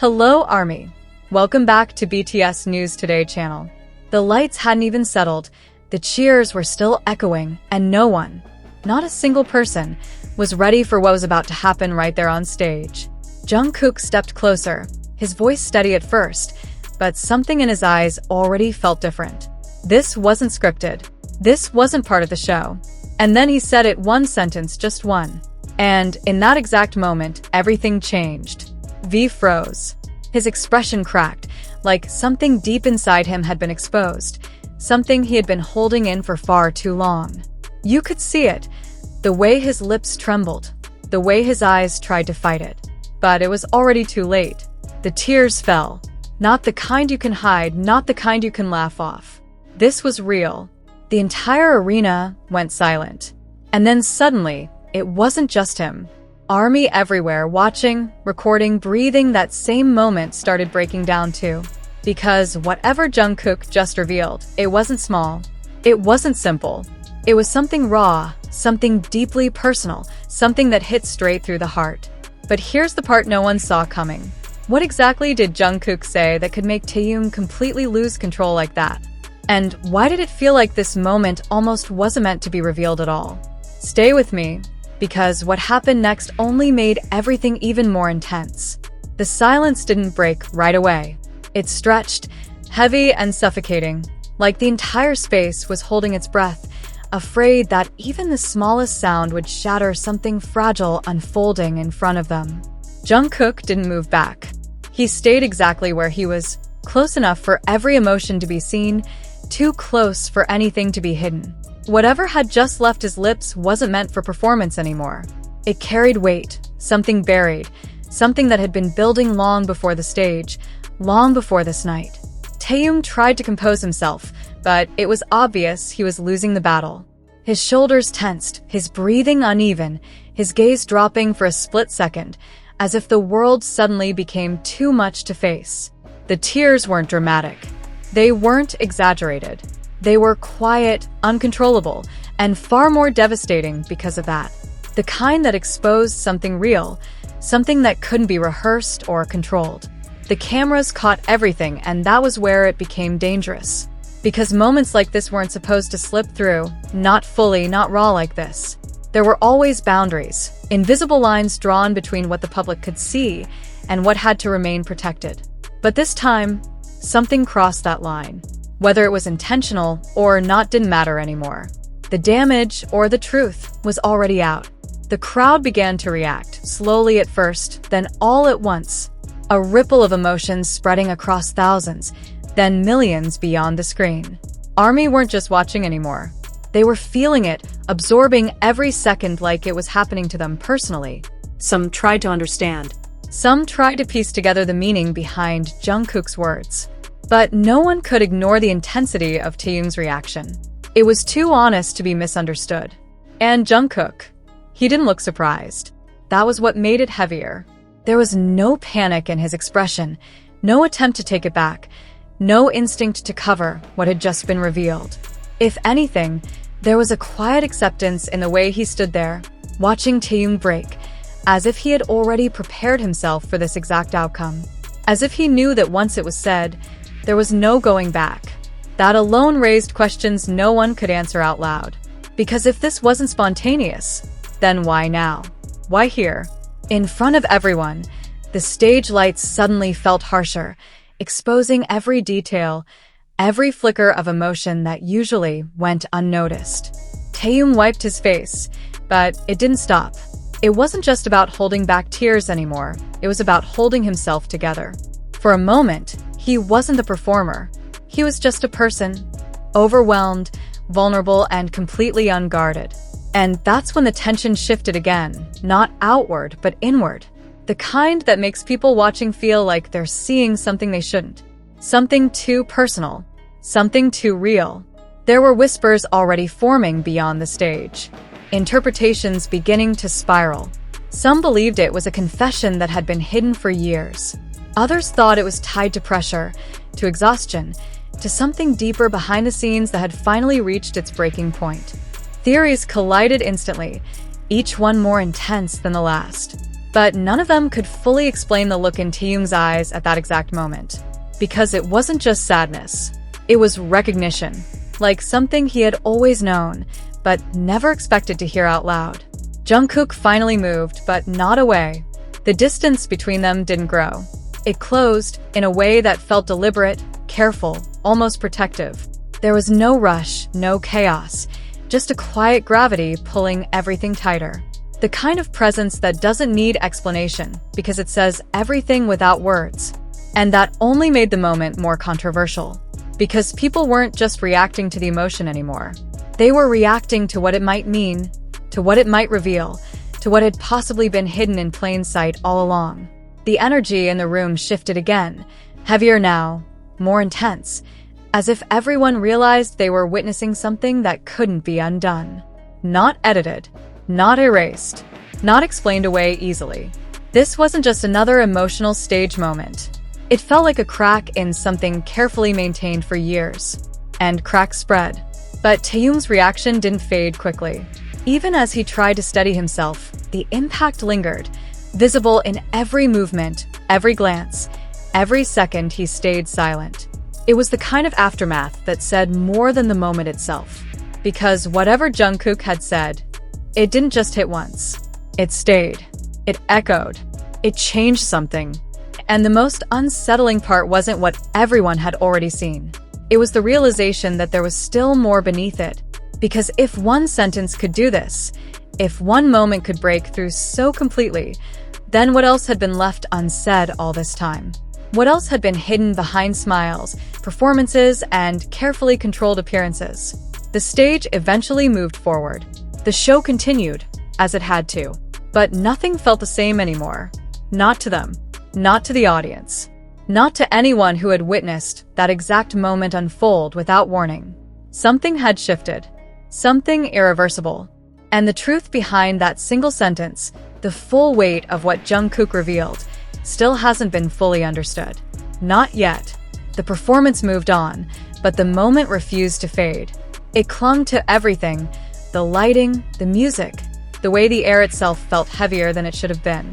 Hello, Army. Welcome back to BTS News Today channel. The lights hadn't even settled, the cheers were still echoing, and no one, not a single person, was ready for what was about to happen right there on stage. Jungkook stepped closer, his voice steady at first, but something in his eyes already felt different. This wasn't scripted. This wasn't part of the show. And then he said it, one sentence, just one. And in that exact moment, everything changed. V froze. His expression cracked, like something deep inside him had been exposed, something he had been holding in for far too long. You could see it, the way his lips trembled, the way his eyes tried to fight it. But it was already too late. The tears fell. Not the kind you can hide, not the kind you can laugh off. This was real. The entire arena went silent. And then suddenly, it wasn't just him. Army everywhere, watching, recording, breathing, that same moment started breaking down too. Because whatever Jungkook just revealed, it wasn't small. It wasn't simple. It was something raw, something deeply personal, something that hit straight through the heart. But here's the part no one saw coming. What exactly did Jungkook say that could make Taehyung completely lose control like that? And why did it feel like this moment almost wasn't meant to be revealed at all? Stay with me, because what happened next only made everything even more intense. The silence didn't break right away. It stretched, heavy and suffocating, like the entire space was holding its breath, afraid that even the smallest sound would shatter something fragile unfolding in front of them. Jungkook didn't move back. He stayed exactly where he was, close enough for every emotion to be seen, too close for anything to be hidden. Whatever had just left his lips wasn't meant for performance anymore. It carried weight, something buried, something that had been building long before the stage, long before this night. Taehyung tried to compose himself, but it was obvious he was losing the battle. His shoulders tensed, his breathing uneven, his gaze dropping for a split second, as if the world suddenly became too much to face. The tears weren't dramatic. They weren't exaggerated. They were quiet, uncontrollable, and far more devastating because of that. The kind that exposed something real, something that couldn't be rehearsed or controlled. The cameras caught everything, and that was where it became dangerous. Because moments like this weren't supposed to slip through, not fully, not raw like this. There were always boundaries, invisible lines drawn between what the public could see and what had to remain protected. But this time, something crossed that line. Whether it was intentional or not didn't matter anymore. The damage, or the truth, was already out. The crowd began to react, slowly at first, then all at once. A ripple of emotions spreading across thousands, then millions beyond the screen. Army weren't just watching anymore. They were feeling it, absorbing every second like it was happening to them personally. Some tried to understand. Some tried to piece together the meaning behind Jungkook's words. But no one could ignore the intensity of Taehyung's reaction. It was too honest to be misunderstood. And Jungkook, he didn't look surprised. That was what made it heavier. There was no panic in his expression, no attempt to take it back, no instinct to cover what had just been revealed. If anything, there was a quiet acceptance in the way he stood there, watching Taehyung break, as if he had already prepared himself for this exact outcome. As if he knew that once it was said, there was no going back. That alone raised questions no one could answer out loud. Because if this wasn't spontaneous, then why now? Why here? In front of everyone, the stage lights suddenly felt harsher, exposing every detail, every flicker of emotion that usually went unnoticed. Taehyung wiped his face, but it didn't stop. It wasn't just about holding back tears anymore, it was about holding himself together. For a moment, he wasn't the performer. He was just a person, overwhelmed, vulnerable, and completely unguarded. And that's when the tension shifted again, not outward, but inward. The kind that makes people watching feel like they're seeing something they shouldn't. Something too personal. Something too real. There were whispers already forming beyond the stage. Interpretations beginning to spiral. Some believed it was a confession that had been hidden for years. Others thought it was tied to pressure, to exhaustion, to something deeper behind the scenes that had finally reached its breaking point. Theories collided instantly, each one more intense than the last. But none of them could fully explain the look in Taehyung's eyes at that exact moment. Because it wasn't just sadness. It was recognition. Like something he had always known, but never expected to hear out loud. Jungkook finally moved, but not away. The distance between them didn't grow. It closed in a way that felt deliberate, careful, almost protective. There was no rush, no chaos, just a quiet gravity pulling everything tighter. The kind of presence that doesn't need explanation because it says everything without words. And that only made the moment more controversial. Because people weren't just reacting to the emotion anymore. They were reacting to what it might mean, to what it might reveal, to what had possibly been hidden in plain sight all along. The energy in the room shifted again, heavier now, more intense, as if everyone realized they were witnessing something that couldn't be undone. Not edited, not erased, not explained away easily. This wasn't just another emotional stage moment. It felt like a crack in something carefully maintained for years. And cracks spread. But Taehyung's reaction didn't fade quickly. Even as he tried to steady himself, the impact lingered, visible in every movement, every glance, every second he stayed silent. It was the kind of aftermath that said more than the moment itself. Because whatever Jungkook had said, it didn't just hit once. It stayed. It echoed. It changed something. And the most unsettling part wasn't what everyone had already seen. It was the realization that there was still more beneath it. Because if one sentence could do this, if one moment could break through so completely, then what else had been left unsaid all this time? What else had been hidden behind smiles, performances, and carefully controlled appearances? The stage eventually moved forward. The show continued, as it had to. But nothing felt the same anymore. Not to them. Not to the audience. Not to anyone who had witnessed that exact moment unfold without warning. Something had shifted. Something irreversible. And the truth behind that single sentence, the full weight of what Jungkook revealed, still hasn't been fully understood. Not yet. The performance moved on, but the moment refused to fade. It clung to everything, the lighting, the music, the way the air itself felt heavier than it should have been.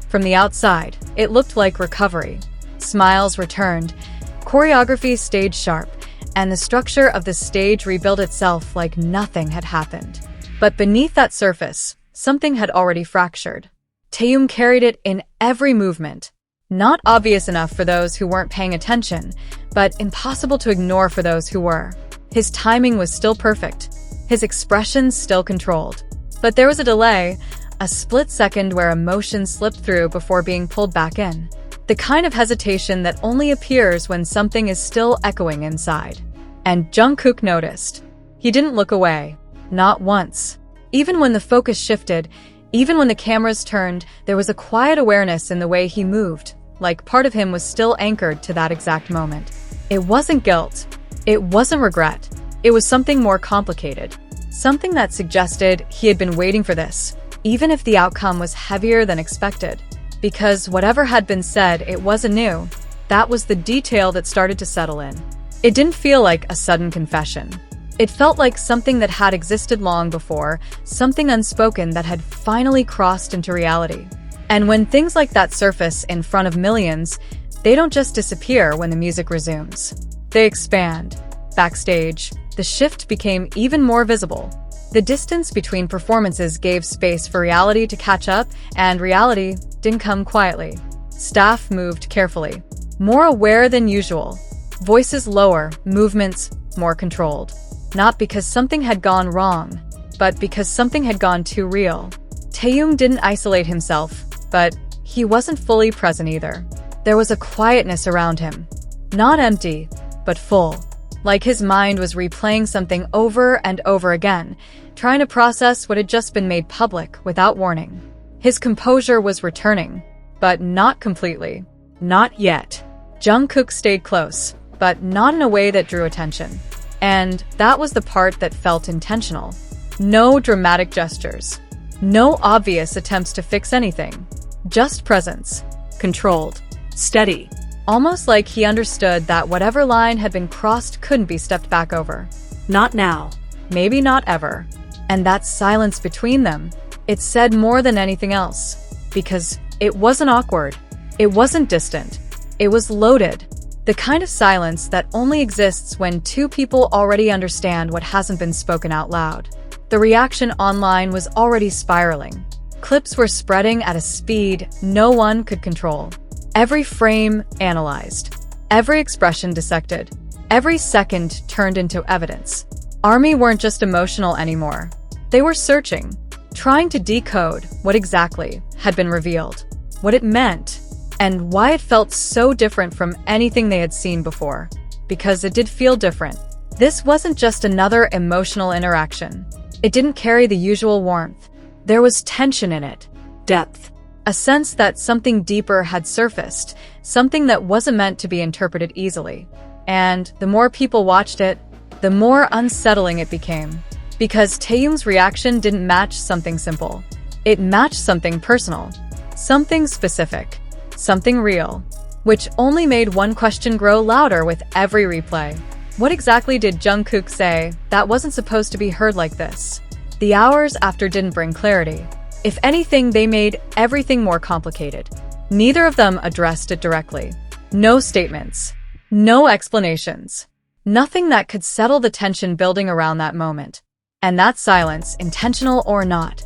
From the outside, it looked like recovery. Smiles returned, choreography stayed sharp, and the structure of the stage rebuilt itself like nothing had happened. But beneath that surface, something had already fractured. Taehyung carried it in every movement. Not obvious enough for those who weren't paying attention, but impossible to ignore for those who were. His timing was still perfect. His expressions still controlled. But there was a delay, a split second where emotion slipped through before being pulled back in. The kind of hesitation that only appears when something is still echoing inside. And Jungkook noticed. He didn't look away. Not once. Even when the focus shifted, even when the cameras turned, there was a quiet awareness in the way he moved, like part of him was still anchored to that exact moment. It wasn't guilt. It wasn't regret. It was something more complicated. Something that suggested he had been waiting for this, even if the outcome was heavier than expected. Because whatever had been said, it wasn't new. That was the detail that started to settle in. It didn't feel like a sudden confession. It felt like something that had existed long before, something unspoken that had finally crossed into reality. And when things like that surface in front of millions, they don't just disappear when the music resumes. They expand. Backstage, the shift became even more visible. The distance between performances gave space for reality to catch up, and reality didn't come quietly. Staff moved carefully, more aware than usual. Voices lower, movements more controlled. Not because something had gone wrong, but because something had gone too real. Taehyung didn't isolate himself, but he wasn't fully present either. There was a quietness around him. Not empty, but full. Like his mind was replaying something over and over again, trying to process what had just been made public without warning. His composure was returning, but not completely. Not yet. Jungkook stayed close, but not in a way that drew attention. And that was the part that felt intentional. No dramatic gestures. No obvious attempts to fix anything. Just presence. Controlled. Steady. Almost like he understood that whatever line had been crossed couldn't be stepped back over. Not now. Maybe not ever. And that silence between them, it said more than anything else. Because It wasn't awkward. It wasn't distant. It was loaded. The kind of silence that only exists when two people already understand what hasn't been spoken out loud. The reaction online was already spiraling. Clips were spreading at a speed no one could control. Every frame analyzed. Every expression dissected. Every second turned into evidence. ARMY weren't just emotional anymore. They were searching, trying to decode what exactly had been revealed, what it meant, and why it felt so different from anything they had seen before. Because it did feel different. This wasn't just another emotional interaction. It didn't carry the usual warmth. There was tension in it. Depth. A sense that something deeper had surfaced, something that wasn't meant to be interpreted easily. And the more people watched it, the more unsettling it became. Because Taehyung's reaction didn't match something simple. It matched something personal, something specific, something real, which only made one question grow louder with every replay. What exactly did Jungkook say that wasn't supposed to be heard like this? The hours after didn't bring clarity. If anything, they made everything more complicated. Neither of them addressed it directly. No statements. No explanations. Nothing that could settle the tension building around that moment. And that silence, intentional or not,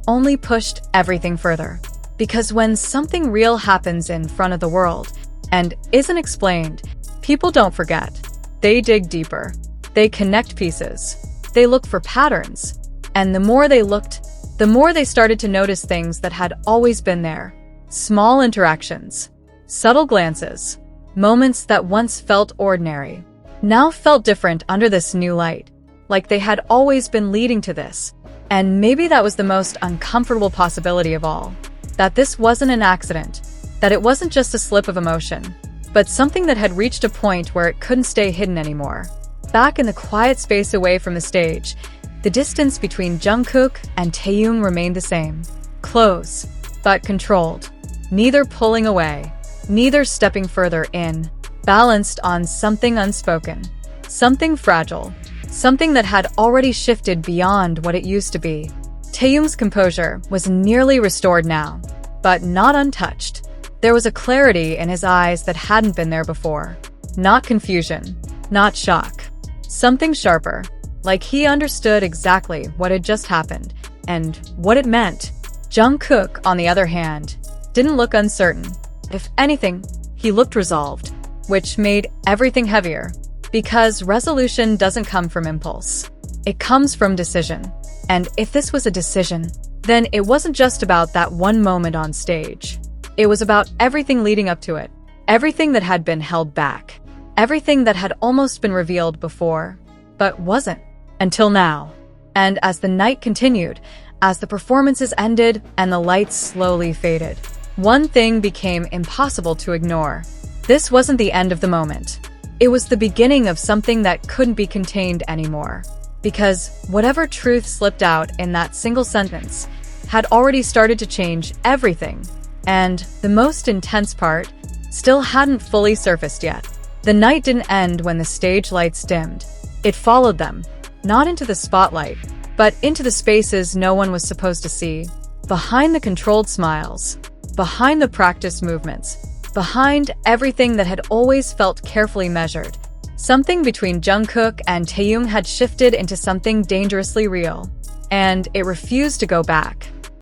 only pushed everything further. Because when something real happens in front of the world and isn't explained, people don't forget. They dig deeper. They connect pieces. They look for patterns. And the more they looked, the more they started to notice things that had always been there. Small interactions, subtle glances, moments that once felt ordinary, now felt different under this new light, like they had always been leading to this. And maybe that was the most uncomfortable possibility of all. That this wasn't an accident, that it wasn't just a slip of emotion, but something that had reached a point where it couldn't stay hidden anymore. Back in the quiet space away from the stage, the distance between Jungkook and Taehyung remained the same. Close, but controlled. Neither pulling away, neither stepping further in. Balanced on something unspoken. Something fragile. Something that had already shifted beyond what it used to be. Taehyung's composure was nearly restored now, but not untouched. There was a clarity in his eyes that hadn't been there before. Not confusion, not shock. Something sharper. Like he understood exactly what had just happened and what it meant. Jungkook, on the other hand, didn't look uncertain. If anything, he looked resolved, which made everything heavier. Because resolution doesn't come from impulse. It comes from decision. And if this was a decision, then it wasn't just about that one moment on stage. It was about everything leading up to it. Everything that had been held back. Everything that had almost been revealed before, but wasn't. Until now. And as the night continued, as the performances ended and the lights slowly faded, one thing became impossible to ignore. This wasn't the end of the moment. It was the beginning of something that couldn't be contained anymore. Because whatever truth slipped out in that single sentence had already started to change everything. And the most intense part still hadn't fully surfaced yet. The night didn't end when the stage lights dimmed. It followed them. Not into the spotlight, but into the spaces no one was supposed to see. Behind the controlled smiles. Behind the practiced movements. Behind everything that had always felt carefully measured. Something between Jungkook and Taehyung had shifted into something dangerously real. And it refused to go back.